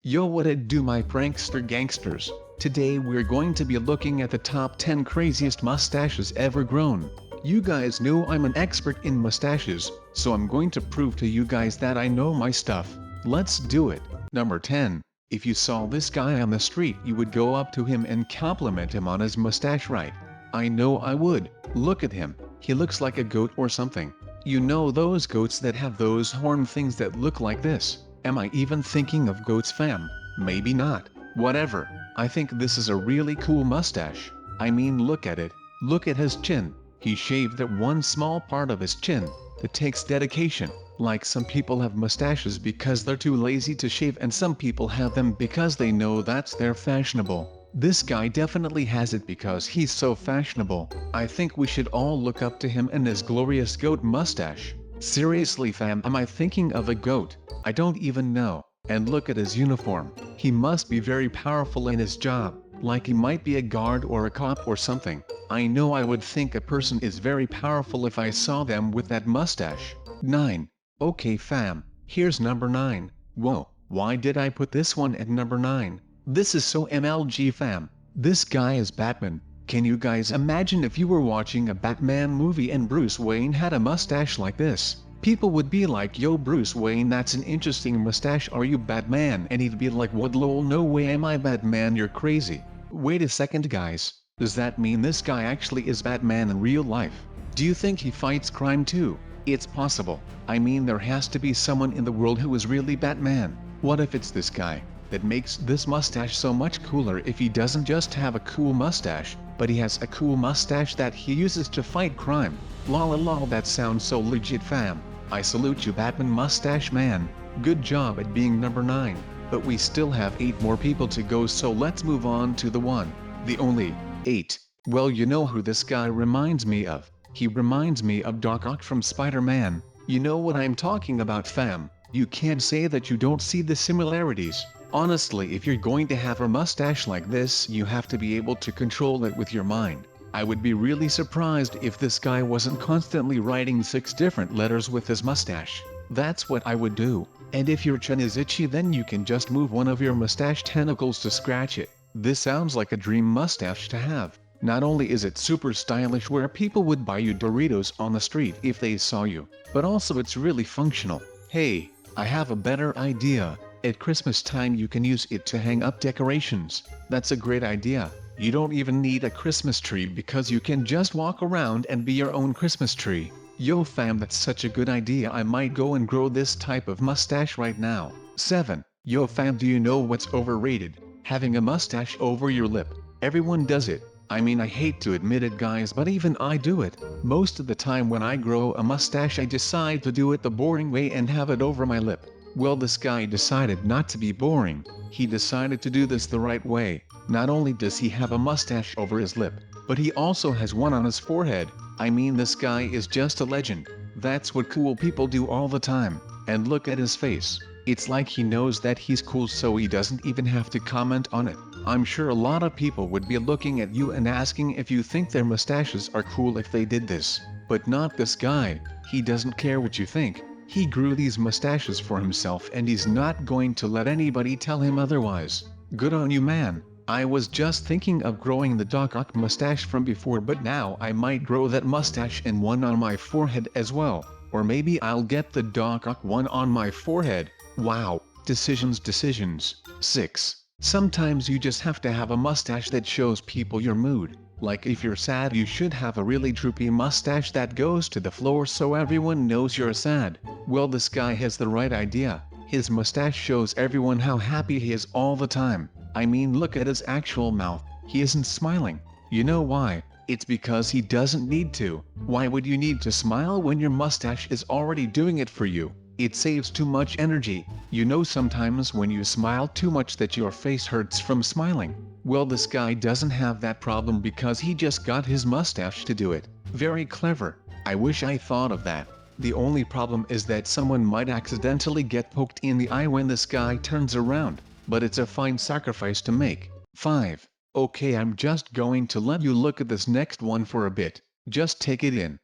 Yo, what it do, my prankster gangsters? Today we're going to be looking at the top 10 craziest mustaches ever grown. You guys know I'm an expert in mustaches, so I'm going to prove to you guys that I know my stuff. Let's do it. Number 10. If you saw this guy on the street, you would go up to him and compliment him on his mustache, right? I know I would. Look at him. He looks like a goat or something. You know those goats that have those horn things that look like this? Am I even thinking of goats, fam? Maybe not. Whatever. I think this is a really cool mustache. I mean, look at it. Look at his chin. He shaved that one small part of his chin. It takes dedication. Like some people have mustaches because they're too lazy to shave, and some people have them because they know that's their fashionable. This guy definitely has it because he's so fashionable. I think we should all look up to him and his glorious goat mustache. Seriously, fam, am I thinking of a goat? I don't even know. And look at his uniform. He must be very powerful in his job, like he might be a guard or a cop or something. I know I would think a person is very powerful if I saw them with that mustache. 9. Okay fam, here's number 9. Whoa, why did I put this one at number 9? This is so MLG, fam. This guy is Batman. Can you guys imagine if you were watching a Batman movie and Bruce Wayne had a mustache like this? People would be like, yo Bruce Wayne, that's an interesting mustache, are you Batman? And he'd be like, what, lol, no way am I Batman, you're crazy. Wait a second guys, does that mean this guy actually is Batman in real life? Do you think he fights crime too? It's possible. I mean, there has to be someone in the world who is really Batman. What if it's this guy? That makes this mustache so much cooler if he doesn't just have a cool mustache, but he has a cool mustache that he uses to fight crime. Lol, that sounds so legit, fam. I salute you, Batman mustache man. Good job at being number 9. But we still have 8 more people to go, so let's move on to the one, the only, 8. Well, you know who this guy reminds me of. He reminds me of Doc Ock from Spider-Man. You know what I'm talking about, fam. You can't say that you don't see the similarities. Honestly, if you're going to have a mustache like this, you have to be able to control it with your mind. I would be really surprised if this guy wasn't constantly writing 6 different letters with his mustache. That's what I would do. And if your chin is itchy, then you can just move one of your mustache tentacles to scratch it. This sounds like a dream mustache to have. Not only is it super stylish where people would buy you Doritos on the street if they saw you, but also it's really functional. Hey, I have a better idea. At Christmas time you can use it to hang up decorations. That's a great idea. You don't even need a Christmas tree because you can just walk around and be your own Christmas tree. Yo fam, that's such a good idea. I might go and grow this type of mustache right now. 7. Yo fam, do you know what's overrated? Having a mustache over your lip. Everyone does it. I mean, I hate to admit it guys, but even I do it. Most of the time when I grow a mustache I decide to do it the boring way and have it over my lip. Well, this guy decided not to be boring. He decided to do this the right way. Not only does he have a mustache over his lip, but he also has one on his forehead. I mean, this guy is just a legend. That's what cool people do all the time. And look at his face. It's like he knows that he's cool, so he doesn't even have to comment on it. I'm sure a lot of people would be looking at you and asking if you think their mustaches are cool if they did this. But not this guy. He doesn't care what you think. He grew these mustaches for himself and he's not going to let anybody tell him otherwise. Good on you, man. I was just thinking of growing the Doc Ock mustache from before, but now I might grow that mustache and one on my forehead as well. Or maybe I'll get the Doc Ock one on my forehead. Wow, decisions. 6. Sometimes you just have to have a mustache that shows people your mood. Like if you're sad, you should have a really droopy mustache that goes to the floor so everyone knows you're sad. Well, this guy has the right idea. His mustache shows everyone how happy he is all the time. I mean, look at his actual mouth. He isn't smiling. You know why? It's because he doesn't need to. Why would you need to smile when your mustache is already doing it for you? It saves too much energy. You know, sometimes when you smile too much that your face hurts from smiling. Well, this guy doesn't have that problem because he just got his mustache to do it. Very clever. I wish I thought of that. The only problem is that someone might accidentally get poked in the eye when this guy turns around. But it's a fine sacrifice to make. 5. Okay, I'm just going to let you look at this next one for a bit. Just take it in.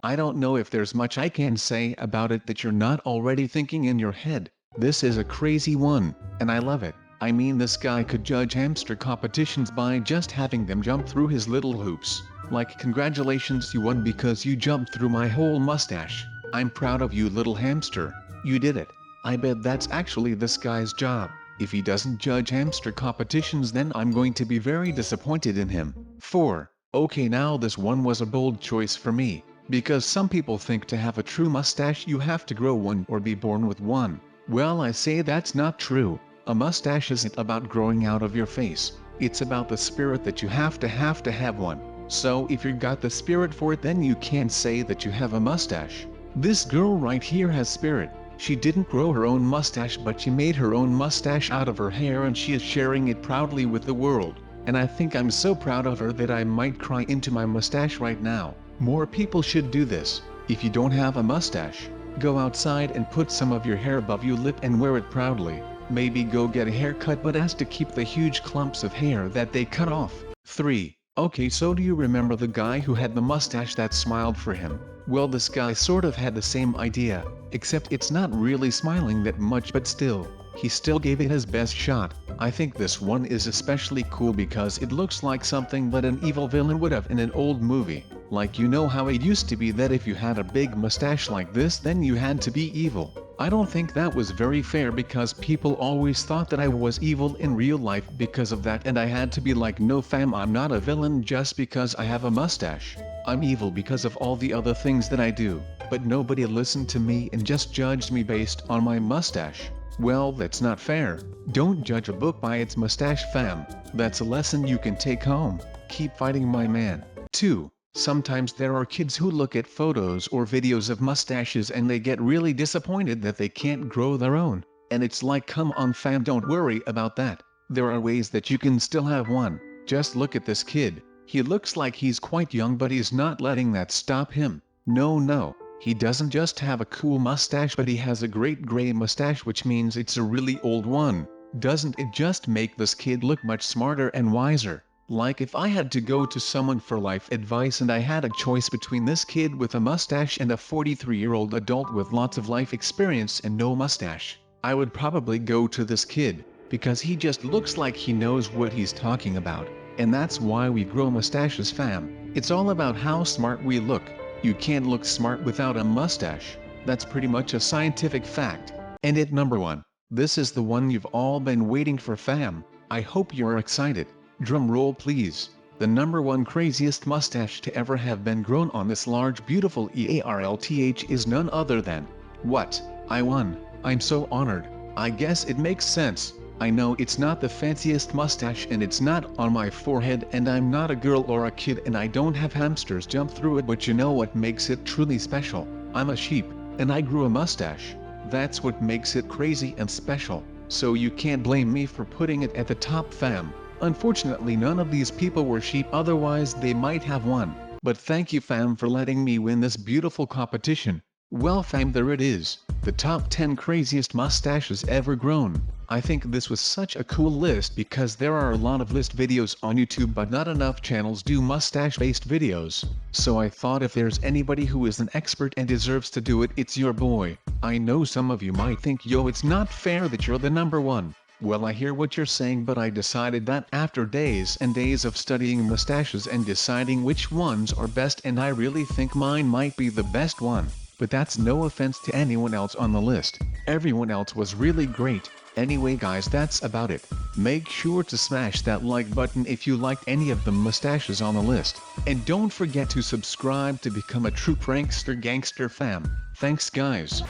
I don't know if there's much I can say about it that you're not already thinking in your head. This is a crazy one, and I love it. I mean, this guy could judge hamster competitions by just having them jump through his little hoops. Like, congratulations, you won because you jumped through my whole mustache. I'm proud of you, little hamster. You did it. I bet that's actually this guy's job. If he doesn't judge hamster competitions, then I'm going to be very disappointed in him. 4. Okay, now this one was a bold choice for me, because some people think to have a true mustache you have to grow one or be born with one. Well, I say that's not true. A mustache isn't about growing out of your face. It's about the spirit that you have to have one. So if you got the spirit for it, then you can't say that you have a mustache. This girl right here has spirit. She didn't grow her own mustache, but she made her own mustache out of her hair, and she is sharing it proudly with the world. And I think I'm so proud of her that I might cry into my mustache right now. More people should do this. If you don't have a mustache, go outside and put some of your hair above your lip and wear it proudly. Maybe go get a haircut, but ask to keep the huge clumps of hair that they cut off. 3. Okay, so do you remember the guy who had the mustache that smiled for him? Well, this guy sort of had the same idea, except it's not really smiling that much, but still, he still gave it his best shot. I think this one is especially cool because it looks like something that an evil villain would have in an old movie. Like, you know how it used to be that if you had a big mustache like this, then you had to be evil. I don't think that was very fair, because people always thought that I was evil in real life because of that, and I had to be like, no fam, I'm not a villain just because I have a mustache. I'm evil because of all the other things that I do. But nobody listened to me and just judged me based on my mustache. Well, that's not fair. Don't judge a book by its mustache, fam. That's a lesson you can take home. Keep fighting, my man. 2. Sometimes there are kids who look at photos or videos of mustaches and they get really disappointed that they can't grow their own. And it's like, come on fam, don't worry about that. There are ways that you can still have one. Just look at this kid. He looks like he's quite young, but he's not letting that stop him. No. He doesn't just have a cool mustache, but he has a great gray mustache, which means it's a really old one. Doesn't it just make this kid look much smarter and wiser? Like, if I had to go to someone for life advice and I had a choice between this kid with a mustache and a 43-year-old adult with lots of life experience and no mustache, I would probably go to this kid, because he just looks like he knows what he's talking about. And that's why we grow mustaches, fam. It's all about how smart we look. You can't look smart without a mustache. That's pretty much a scientific fact. And at number 1, this is the one you've all been waiting for, fam. I hope you're excited. Drum roll please. The number 1 craziest mustache to ever have been grown on this large beautiful EARLTH is none other than... What? I won. I'm so honored. I guess it makes sense. I know it's not the fanciest mustache and it's not on my forehead, and I'm not a girl or a kid, and I don't have hamsters jump through it, but you know what makes it truly special? I'm a sheep, and I grew a mustache. That's what makes it crazy and special. So you can't blame me for putting it at the top, fam. Unfortunately, none of these people were sheep, otherwise they might have won. But thank you, fam, for letting me win this beautiful competition. Well fam, there it is. The top 10 craziest mustaches ever grown. I think this was such a cool list because there are a lot of list videos on YouTube, but not enough channels do mustache-based videos. So I thought if there's anybody who is an expert and deserves to do it, it's your boy. I know some of you might think, yo, it's not fair that you're the number 1. Well, I hear what you're saying, but I decided that after days and days of studying mustaches and deciding which ones are best, and I really think mine might be the best one. But that's no offense to anyone else on the list. Everyone else was really great. Anyway guys, that's about it. Make sure to smash that like button if you liked any of the mustaches on the list. And don't forget to subscribe to become a true prankster gangster fam. Thanks guys.